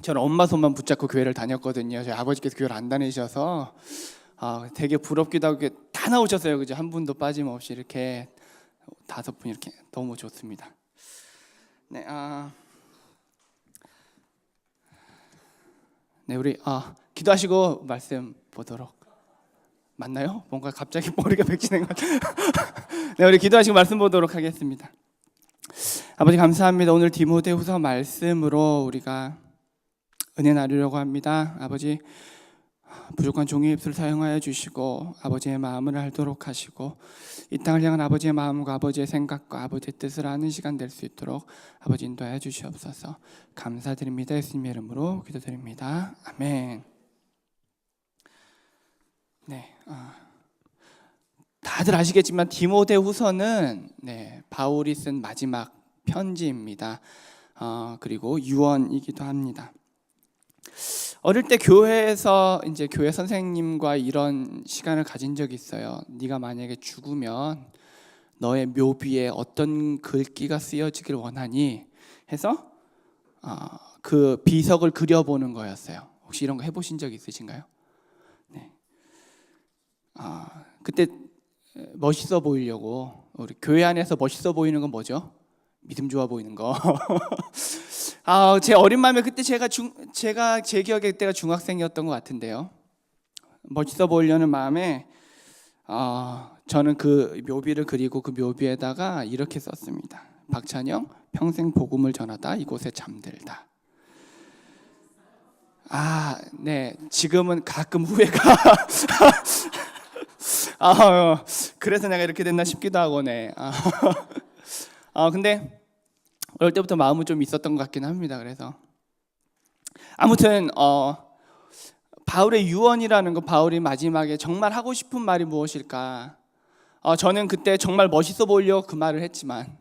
저는 엄마 손만 붙잡고 교회를 다녔거든요. 저희 아버지께서 교회를 안 다니셔서 되게 부럽기도 하고 다 나오셨어요. 그죠? 한 분도 빠짐없이 이렇게 5분 이렇게 너무 좋습니다. 네, 네 우리 기도하시고 말씀 보도록. 맞나요? 뭔가 갑자기 머리가 백지된 것 같아요. 네, 우리 기도하시고 말씀 보도록 하겠습니다. 아버지 감사합니다. 오늘 디모데후서 말씀으로 우리가 은혜 나누려고 합니다. 아버지 부족한 종이의 입술을 사용하여 주시고 아버지의 마음을 알도록 하시고 이 땅을 향한 아버지의 마음과 아버지의 생각과 아버지의 뜻을 아는 시간 될 수 있도록 아버지 인도하여 주시옵소서. 감사드립니다. 예수님의 이름으로 기도드립니다. 아멘. 네, 다들 아시겠지만 디모데후서는 바울이 쓴 마지막 편지입니다. 그리고 유언이기도 합니다. 어릴 때 교회에서 이제 교회 선생님과 이런 시간을 가진 적이 있어요. 네가 만약에 죽으면 너의 묘비에 어떤 글귀가 쓰여지길 원하니 해서 그 비석을 그려보는 거였어요. 혹시 이런 거 해보신 적 있으신가요? 네. 그때 멋있어 보이려고 우리 교회 안에서 멋있어 보이는 건 뭐죠? 믿음 좋아 보이는 거. 제 어린 마음에 그때 제가 제 기억에 그때가 중학생이었던 것 같은데요. 멋있어 보이려는 마음에 저는 그 묘비를 그리고 그 묘비에다가 이렇게 썼습니다. 박찬영 평생 복음을 전하다 이곳에 잠들다. 네, 지금은 가끔 후회가 그래서 내가 이렇게 됐나 싶기도 하고 네. 근데 어릴 때부터 마음은 좀 있었던 것 같긴 합니다. 그래서 아무튼 바울의 유언이라는 거, 바울이 마지막에 정말 하고 싶은 말이 무엇일까? 저는 그때 정말 멋있어 보이려고 그 말을 했지만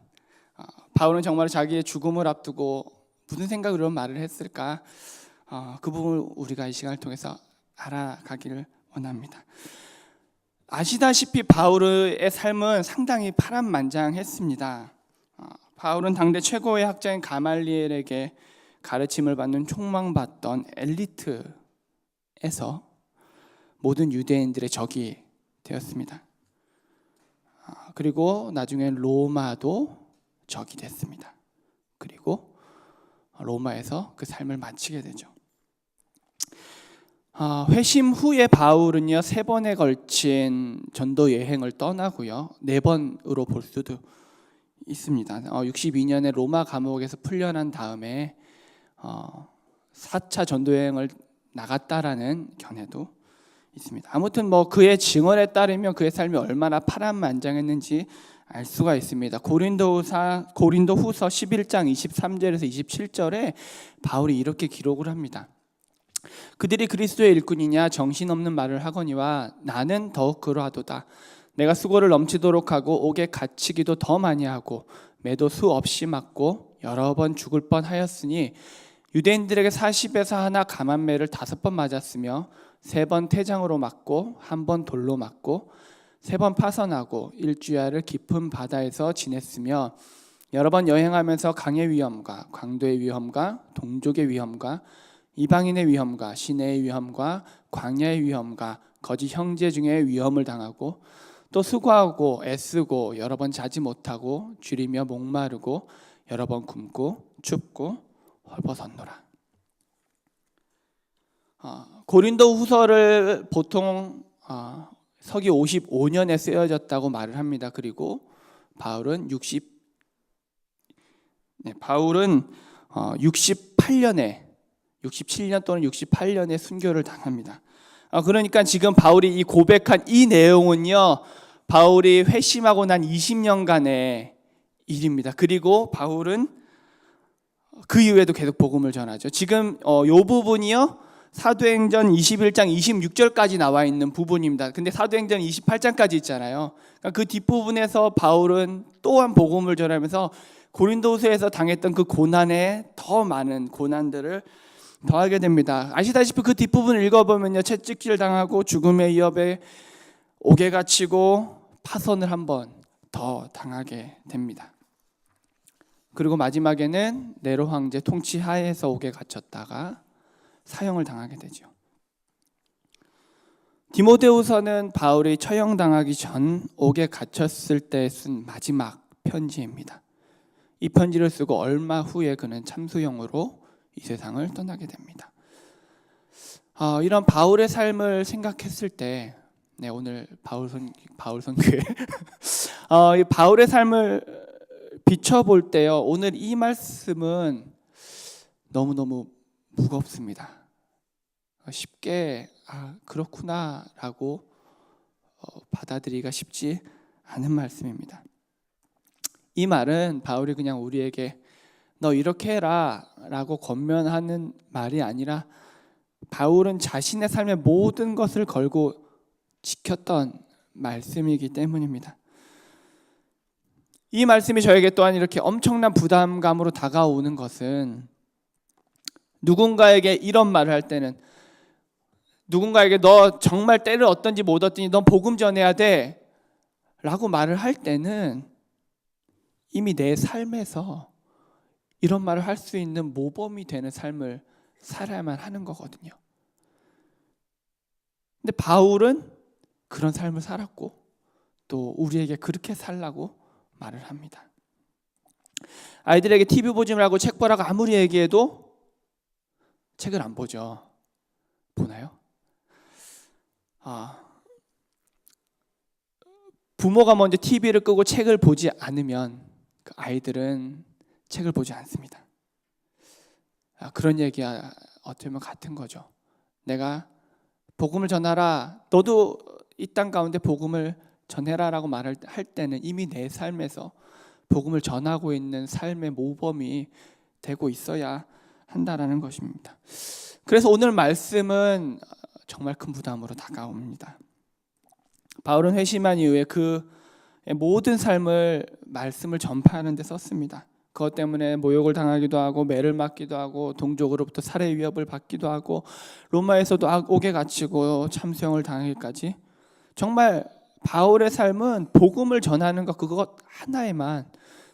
바울은 정말 자기의 죽음을 앞두고 무슨 생각으로 이런 말을 했을까? 그 부분을 우리가 이 시간을 통해서 알아가기를 원합니다. 아시다시피 바울의 삶은 상당히 파란만장했습니다. 바울은 당대 최고의 학자인 가말리엘에게 가르침을 받는 촉망받던 엘리트에서 모든 유대인들의 적이 되었습니다. 그리고 나중에 로마도 적이 됐습니다. 그리고 로마에서 그 삶을 마치게 되죠. 회심 후에 바울은요 3번에 걸친 전도 여행을 떠나고요 4번으로 볼 수도 있습니다. 62년에 로마 감옥에서 풀려난 다음에 4차 전도 여행을 나갔다라는 견해도 있습니다. 아무튼 그의 증언에 따르면 그의 삶이 얼마나 파란만장했는지 알 수가 있습니다. 고린도후서 11장 23절에서 27절에 바울이 이렇게 기록을 합니다. 그들이 그리스도의 일꾼이냐 정신없는 말을 하거니와 나는 더욱 그러하도다. 내가 수고를 넘치도록 하고 옥에 갇히기도 더 많이 하고 매도 수 없이 맞고 여러 번 죽을 뻔하였으니 유대인들에게 40에서 하나 감한매를 5번 맞았으며 3번 태장으로 맞고 1번 돌로 맞고 3번 파선하고 일주야를 깊은 바다에서 지냈으며 여러 번 여행하면서 강의 위험과 강도의 위험과 동족의 위험과 이방인의 위험과 시내의 위험과 광야의 위험과 거짓 형제 중에 위험을 당하고 또 수고하고 애쓰고 여러 번 자지 못하고 줄이며 목마르고 여러 번 굶고 춥고 헐벗었노라. 고린도 후서를 보통 서기 55년에 쓰여졌다고 말을 합니다. 그리고 바울은 67년 또는 68년에 순교를 당합니다. 그러니까 지금 바울이 이 고백한 이 내용은요 바울이 회심하고 난 20년간의 일입니다. 그리고 바울은 그 이후에도 계속 복음을 전하죠. 지금 이 부분이요 사도행전 21장 26절까지 나와 있는 부분입니다. 근데 사도행전 28장까지 있잖아요. 그러니까 그 뒷부분에서 바울은 또한 복음을 전하면서 고린도후서에서 당했던 그 고난에 더 많은 고난들을 더하게 됩니다. 아시다시피 그 뒷부분을 읽어보면요 채찍질 당하고 죽음의 위협에 옥에 갇히고 파선을 한 번 더 당하게 됩니다. 그리고 마지막에는 네로 황제 통치 하에서 옥에 갇혔다가 사형을 당하게 되죠. 디모데후서는 바울이 처형당하기 전 옥에 갇혔을 때 쓴 마지막 편지입니다. 이 편지를 쓰고 얼마 후에 그는 참수형으로 이 세상을 떠나게 됩니다. 이런 바울의 삶을 생각했을 때, 오늘 바울 선교회 이 바울의 삶을 비춰볼 때요, 오늘 이 말씀은 너무너무 무겁습니다. 쉽게 그렇구나라고 받아들이기가 쉽지 않은 말씀입니다. 이 말은 바울이 그냥 우리에게 너 이렇게 해라 라고 권면하는 말이 아니라 바울은 자신의 삶의 모든 것을 걸고 지켰던 말씀이기 때문입니다. 이 말씀이 저에게 또한 이렇게 엄청난 부담감으로 다가오는 것은, 누군가에게 이런 말을 할 때는, 누군가에게 너 정말 때를 얻든지 못 얻든지 넌 복음 전해야 돼 라고 말을 할 때는 이미 내 삶에서 이런 말을 할 수 있는 모범이 되는 삶을 살아야만 하는 거거든요. 근데 바울은 그런 삶을 살았고 또 우리에게 그렇게 살라고 말을 합니다. 아이들에게 TV 보지 말고 책 보라고 아무리 얘기해도 책을 안 보죠. 보나요? 부모가 먼저 TV를 끄고 책을 보지 않으면 그 아이들은 책을 보지 않습니다. 그런 얘기야 어떻게 보면 같은 거죠. 내가 복음을 전하라, 너도 이 땅 가운데 복음을 전해라라고 말을 할 때는 이미 내 삶에서 복음을 전하고 있는 삶의 모범이 되고 있어야 한다라는 것입니다. 그래서 오늘 말씀은 정말 큰 부담으로 다가옵니다. 바울은 회심한 이후에 그 모든 삶을 말씀을 전파하는 데 썼습니다. 그것 때문에 모욕을 당하기도 하고 매를 맞기도 하고 동족으로부터 살해 위협을 받기도 하고 로마에서도 옥에 갇히고 참수형을 당하기까지, 정말 바울의 삶은 복음을 전하는 것 그것 하나에만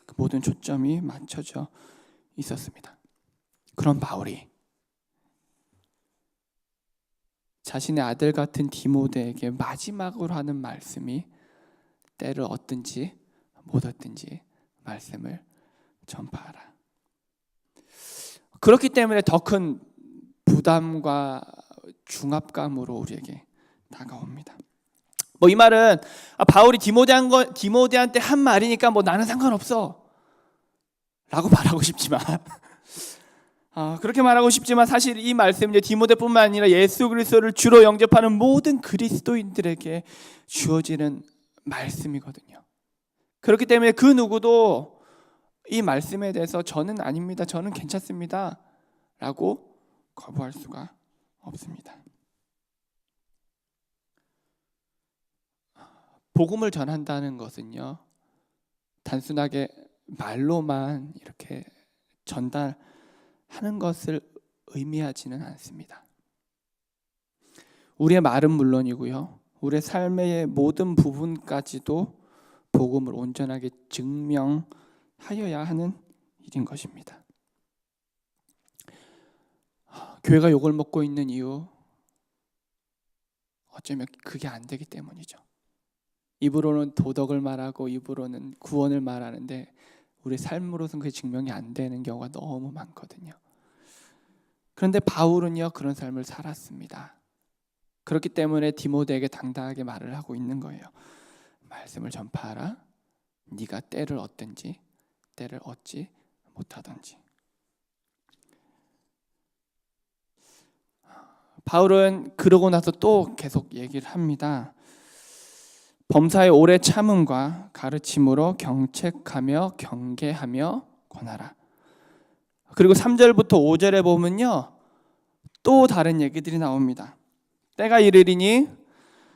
그 모든 초점이 맞춰져 있었습니다. 그런 바울이 자신의 아들 같은 디모데에게 마지막으로 하는 말씀이 때를 얻든지 못 얻든지 말씀을 전파하라. 그렇기 때문에 더 큰 부담과 중압감으로 우리에게 다가옵니다. 이 말은 바울이 디모데한테 한 말이니까 나는 상관없어 라고 말하고 싶지만 그렇게 말하고 싶지만 사실 이 말씀은 디모데뿐만 아니라 예수 그리스도를 주로 영접하는 모든 그리스도인들에게 주어지는 말씀이거든요. 그렇기 때문에 그 누구도 이 말씀에 대해서 저는 아닙니다, 저는 괜찮습니다 라고 거부할 수가 없습니다. 복음을 전한다는 것은요, 단순하게 말로만 이렇게 전달하는 것을 의미하지는 않습니다. 우리의 말은 물론이고요, 우리의 삶의 모든 부분까지도 복음을 온전하게 증명하여야 하는 일인 것입니다. 교회가 욕을 먹고 있는 이유, 어쩌면 그게 안 되기 때문이죠. 입으로는 도덕을 말하고 입으로는 구원을 말하는데 우리 삶으로서는 그게 증명이 안 되는 경우가 너무 많거든요. 그런데 바울은요, 그런 삶을 살았습니다. 그렇기 때문에 디모데에게 당당하게 말을 하고 있는 거예요. 말씀을 전파하라. 네가 때를 얻든지 때를 얻지 못하든지. 바울은 그러고 나서 또 계속 얘기를 합니다. 범사의 오래 참음과 가르침으로 경책하며 경계하며 권하라. 그리고 3절부터 5절에 보면요, 또 다른 얘기들이 나옵니다. 때가 이르리니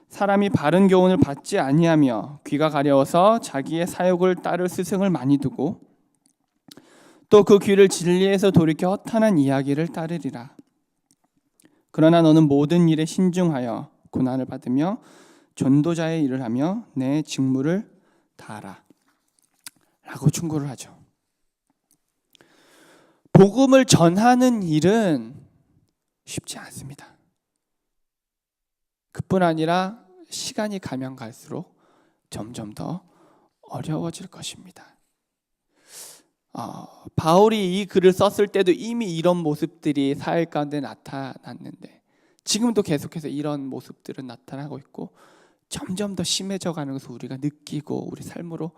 사람이 바른 교훈을 받지 아니하며 귀가 가려워서 자기의 사욕을 따를 스승을 많이 두고 또 그 귀를 진리에서 돌이켜 허탄한 이야기를 따르리라. 그러나 너는 모든 일에 신중하여 고난을 받으며 전도자의 일을 하며 내 직무를 다하라 라고 충고를 하죠. 복음을 전하는 일은 쉽지 않습니다. 그뿐 아니라 시간이 가면 갈수록 점점 더 어려워질 것입니다. 바울이 이 글을 썼을 때도 이미 이런 모습들이 사회 가운데 나타났는데 지금도 계속해서 이런 모습들은 나타나고 있고 점점 더 심해져 가는 것을 우리가 느끼고 우리 삶으로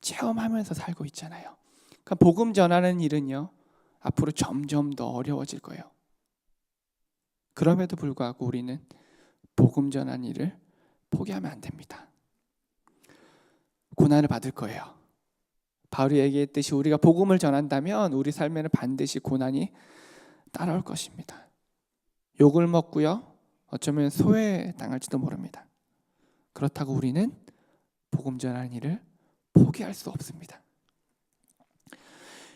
체험하면서 살고 있잖아요. 그러니까 복음 전하는 일은요, 앞으로 점점 더 어려워질 거예요. 그럼에도 불구하고 우리는 복음 전하는 일을 포기하면 안 됩니다. 고난을 받을 거예요. 바울이 얘기했듯이 우리가 복음을 전한다면 우리 삶에는 반드시 고난이 따라올 것입니다. 욕을 먹고요, 어쩌면 소외당할지도 모릅니다. 그렇다고 우리는 복음 전하는 일을 포기할 수 없습니다.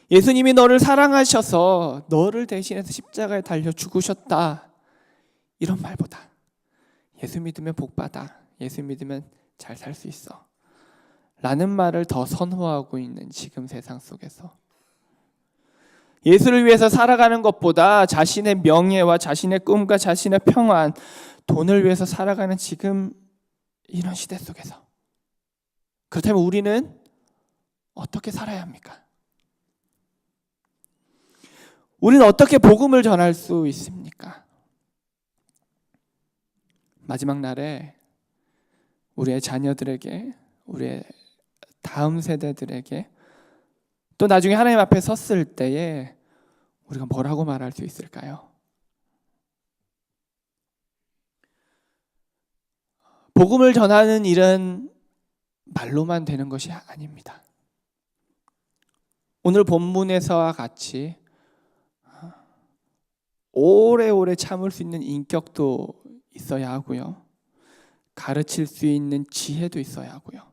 예수님이 너를 사랑하셔서 너를 대신해서 십자가에 달려 죽으셨다, 이런 말보다 예수 믿으면 복받아, 예수 믿으면 잘 살 수 있어 라는 말을 더 선호하고 있는 지금 세상 속에서 예수를 위해서 살아가는 것보다 자신의 명예와 자신의 꿈과 자신의 평안, 돈을 위해서 살아가는 지금 이런 시대 속에서, 그렇다면 우리는 어떻게 살아야 합니까? 우리는 어떻게 복음을 전할 수 있습니까? 마지막 날에 우리의 자녀들에게, 우리의 다음 세대들에게, 또 나중에 하나님 앞에 섰을 때에 우리가 뭐라고 말할 수 있을까요? 복음을 전하는 일은 말로만 되는 것이 아닙니다. 오늘 본문에서와 같이 오래오래 참을 수 있는 인격도 있어야 하고요, 가르칠 수 있는 지혜도 있어야 하고요,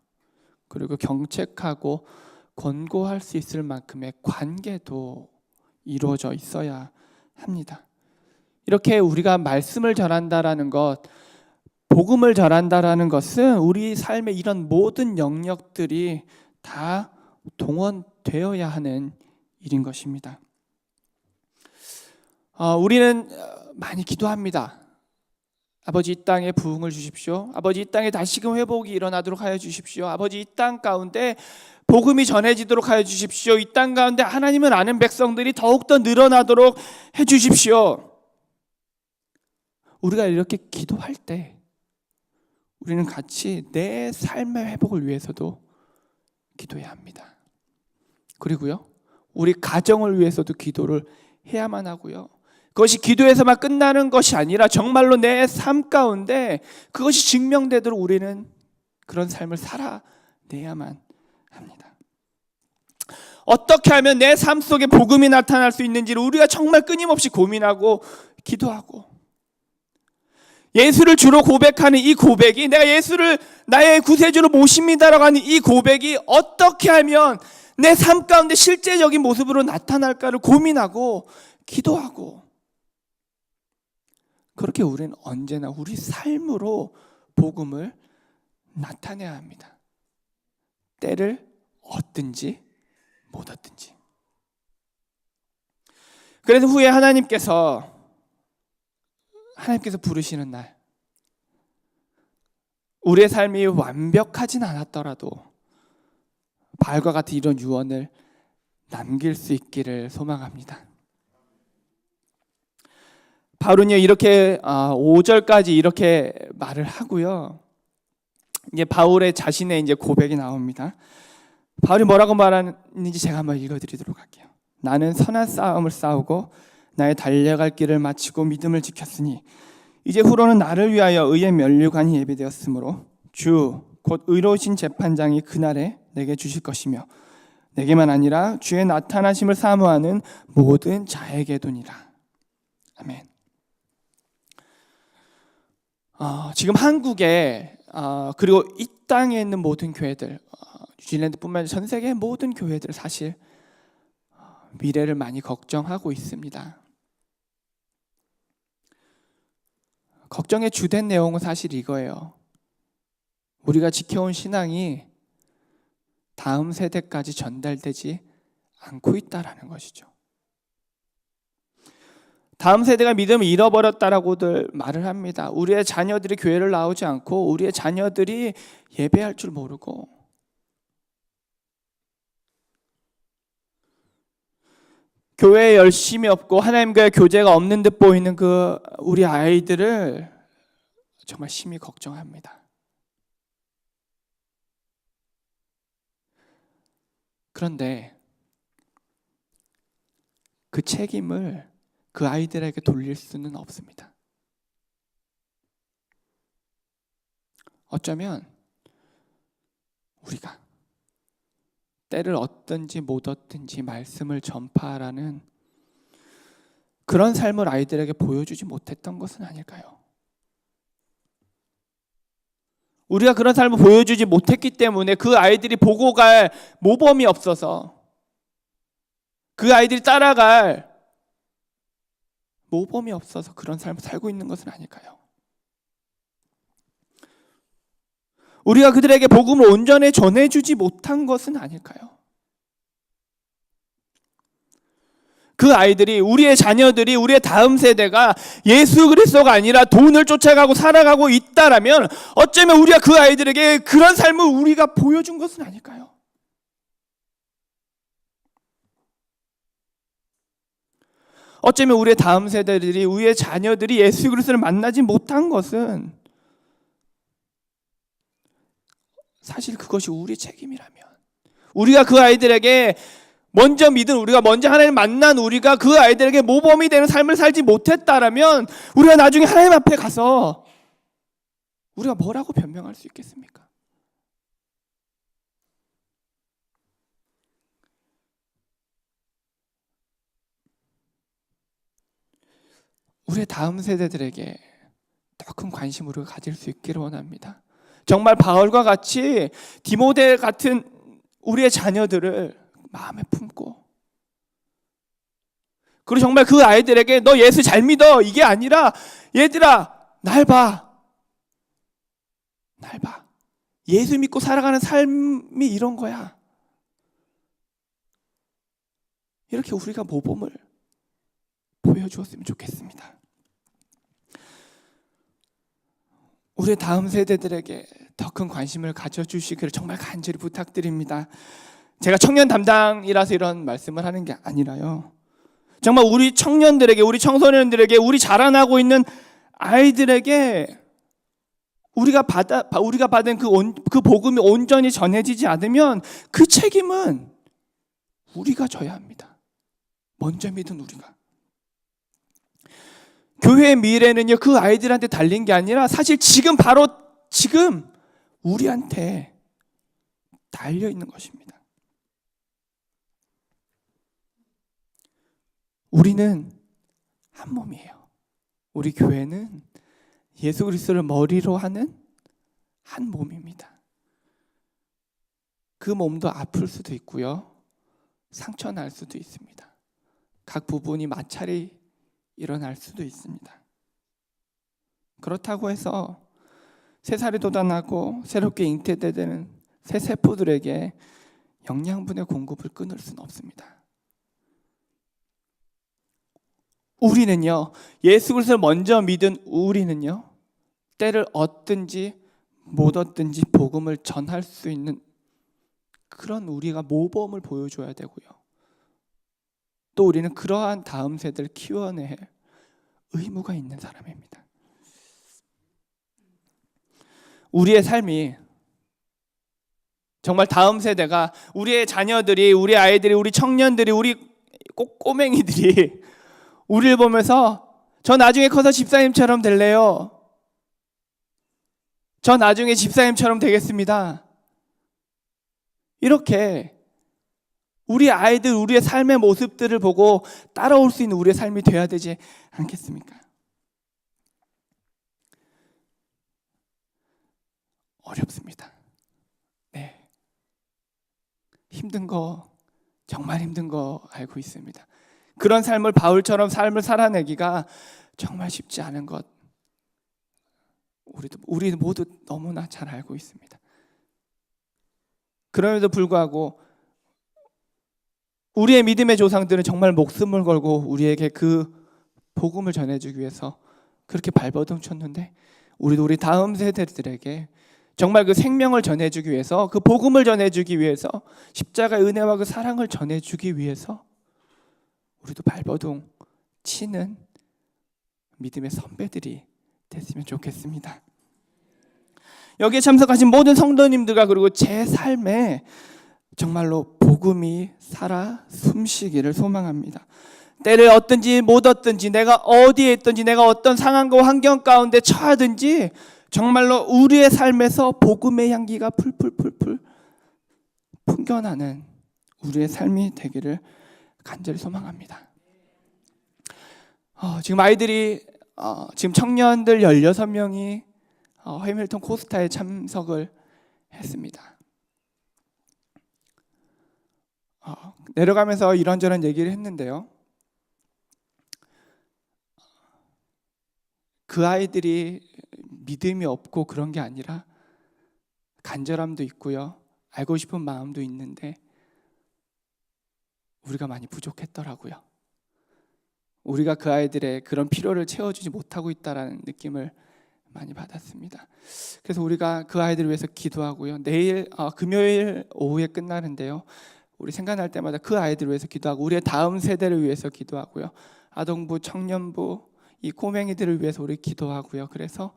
그리고 경책하고 권고할 수 있을 만큼의 관계도 이루어져 있어야 합니다. 이렇게 우리가 말씀을 전한다라는 것, 복음을 전한다라는 것은 우리 삶의 이런 모든 영역들이 다 동원되어야 하는 일인 것입니다. 우리는 많이 기도합니다. 아버지, 이 땅에 부흥을 주십시오. 아버지, 이 땅에 다시금 회복이 일어나도록 하여 주십시오. 아버지, 이 땅 가운데 복음이 전해지도록 하여 주십시오. 이 땅 가운데 하나님을 아는 백성들이 더욱더 늘어나도록 해 주십시오. 우리가 이렇게 기도할 때 우리는 같이 내 삶의 회복을 위해서도 기도해야 합니다. 그리고요, 우리 가정을 위해서도 기도를 해야만 하고요, 그것이 기도에서만 끝나는 것이 아니라 정말로 내 삶 가운데 그것이 증명되도록 우리는 그런 삶을 살아내야만 합니다. 어떻게 하면 내 삶 속에 복음이 나타날 수 있는지를 우리가 정말 끊임없이 고민하고 기도하고, 예수를 주로 고백하는 이 고백이, 내가 예수를 나의 구세주로 모십니다라고 하는 이 고백이 어떻게 하면 내 삶 가운데 실제적인 모습으로 나타날까를 고민하고 기도하고, 그렇게 우리는 언제나 우리 삶으로 복음을 나타내야 합니다. 때를 얻든지 못 얻든지. 그래서 후에 하나님께서 부르시는 날, 우리의 삶이 완벽하진 않았더라도 바울과 같은 이런 유언을 남길 수 있기를 소망합니다. 바울은요, 이렇게 5절까지 이렇게 말을 하고요, 이제 바울의 자신의 이제 고백이 나옵니다. 바울이 뭐라고 말하는지 제가 한번 읽어드리도록 할게요. 나는 선한 싸움을 싸우고 나의 달려갈 길을 마치고 믿음을 지켰으니 이제 후로는 나를 위하여 의의 면류관이 예비되었으므로 주 곧 의로우신 재판장이 그날에 내게 주실 것이며 내게만 아니라 주의 나타나심을 사모하는 모든 자에게도니라. 아멘. 지금 한국에 그리고 이 땅에 있는 모든 교회들, 뉴질랜드뿐만 아니라 전 세계의 모든 교회들 사실 미래를 많이 걱정하고 있습니다. 걱정의 주된 내용은 사실 이거예요. 우리가 지켜온 신앙이 다음 세대까지 전달되지 않고 있다라는 것이죠. 다음 세대가 믿음을 잃어버렸다라고들 말을 합니다. 우리의 자녀들이 교회를 나오지 않고 우리의 자녀들이 예배할 줄 모르고 교회에 열심이 없고 하나님과의 교제가 없는 듯 보이는 그 우리 아이들을 정말 심히 걱정합니다. 그런데 그 책임을 그 아이들에게 돌릴 수는 없습니다. 어쩌면 우리가 때를 얻든지 못 얻든지 말씀을 전파하라는 그런 삶을 아이들에게 보여주지 못했던 것은 아닐까요? 우리가 그런 삶을 보여주지 못했기 때문에 그 아이들이 보고 갈 모범이 없어서, 그 아이들이 따라갈 모범이 없어서 그런 삶을 살고 있는 것은 아닐까요? 우리가 그들에게 복음을 온전히 전해주지 못한 것은 아닐까요? 그 아이들이, 우리의 자녀들이, 우리의 다음 세대가 예수 그리스도가 아니라 돈을 쫓아가고 살아가고 있다라면 어쩌면 우리가 그 아이들에게 그런 삶을 우리가 보여준 것은 아닐까요? 어쩌면 우리의 다음 세대들이, 우리의 자녀들이 예수 그리스도를 만나지 못한 것은 사실 그것이 우리의 책임이라면, 우리가 그 아이들에게 먼저 믿은, 우리가 먼저 하나님을 만난 우리가 그 아이들에게 모범이 되는 삶을 살지 못했다라면 우리가 나중에 하나님 앞에 가서 우리가 뭐라고 변명할 수 있겠습니까? 우리의 다음 세대들에게 더 큰 관심을 우리가 가질 수 있기를 원합니다. 정말 바울과 같이 디모데 같은 우리의 자녀들을 마음에 품고, 그리고 정말 그 아이들에게 너 예수 잘 믿어 이게 아니라, 얘들아 날 봐, 날 봐, 예수 믿고 살아가는 삶이 이런 거야, 이렇게 우리가 모범을 보여주었으면 좋겠습니다. 우리 다음 세대들에게 더 큰 관심을 가져주시기를 정말 간절히 부탁드립니다. 제가 청년 담당이라서 이런 말씀을 하는 게 아니라요, 정말 우리 청년들에게, 우리 청소년들에게, 우리 자라나고 있는 아이들에게 우리가 받은 그 복음이 온전히 전해지지 않으면 그 책임은 우리가 져야 합니다. 먼저 믿은 우리가. 교회의 미래는요, 그 아이들한테 달린 게 아니라 사실 지금, 바로 지금 우리한테 달려 있는 것입니다. 우리는 한 몸이에요. 우리 교회는 예수 그리스도를 머리로 하는 한 몸입니다. 그 몸도 아플 수도 있고요, 상처 날 수도 있습니다. 각 부분이 마찰이 일어날 수도 있습니다. 그렇다고 해서 새살이 돋아나고 새롭게 잉태되는 새 세포들에게 영양분의 공급을 끊을 수는 없습니다. 우리는요, 예수 그리스도를 먼저 믿은 우리는요, 때를 얻든지 못 얻든지 복음을 전할 수 있는 그런 우리가 모범을 보여줘야 되고요, 또 우리는 그러한 다음 세대를 키워낼 의무가 있는 사람입니다. 우리의 삶이 정말 다음 세대가, 우리의 자녀들이, 우리 아이들이, 우리 청년들이, 우리 꼬맹이들이 우리를 보면서 저 나중에 커서 집사님처럼 될래요, 저 나중에 집사님처럼 되겠습니다, 이렇게 우리 아이들, 우리의 삶의 모습들을 보고 따라올 수 있는 우리의 삶이 되어야 되지 않겠습니까? 어렵습니다. 네, 힘든 거, 정말 힘든 거 알고 있습니다. 그런 삶을, 바울처럼 삶을 살아내기가 정말 쉽지 않은 것 우리 모두 너무나 잘 알고 있습니다. 그럼에도 불구하고 우리의 믿음의 조상들은 정말 목숨을 걸고 우리에게 그 복음을 전해주기 위해서 그렇게 발버둥 쳤는데, 우리도 우리 다음 세대들에게 정말 그 생명을 전해주기 위해서, 그 복음을 전해주기 위해서, 십자가의 은혜와 그 사랑을 전해주기 위해서 우리도 발버둥 치는 믿음의 선배들이 됐으면 좋겠습니다. 여기에 참석하신 모든 성도님들과 그리고 제 삶에 정말로 복음이 살아 숨쉬기를 소망합니다. 때를 얻든지 못 얻든지, 내가 어디에 있든지, 내가 어떤 상황과 환경 가운데 처하든지 정말로 우리의 삶에서 복음의 향기가 풀풀풀풀 풍겨나는 우리의 삶이 되기를 간절히 소망합니다. 지금 아이들이 지금 청년들 16명이 해밀턴 코스타에 참석을 했습니다. 내려가면서 이런저런 얘기를 했는데요. 그 아이들이 믿음이 없고 그런 게 아니라 간절함도 있고요, 알고 싶은 마음도 있는데 우리가 많이 부족했더라고요. 우리가 그 아이들의 그런 필요를 채워주지 못하고 있다라는 느낌을 많이 받았습니다. 그래서 우리가 그 아이들을 위해서 기도하고요. 내일 금요일 오후에 끝나는데요, 우리 생각날 때마다 그 아이들을 위해서 기도하고 우리의 다음 세대를 위해서 기도하고요, 아동부, 청년부, 이 꼬맹이들을 위해서 우리 기도하고요. 그래서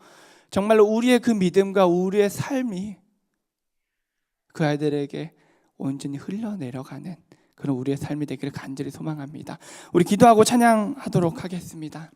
정말로 우리의 그 믿음과 우리의 삶이 그 아이들에게 온전히 흘러내려가는 그런 우리의 삶이 되기를 간절히 소망합니다. 우리 기도하고 찬양하도록 하겠습니다.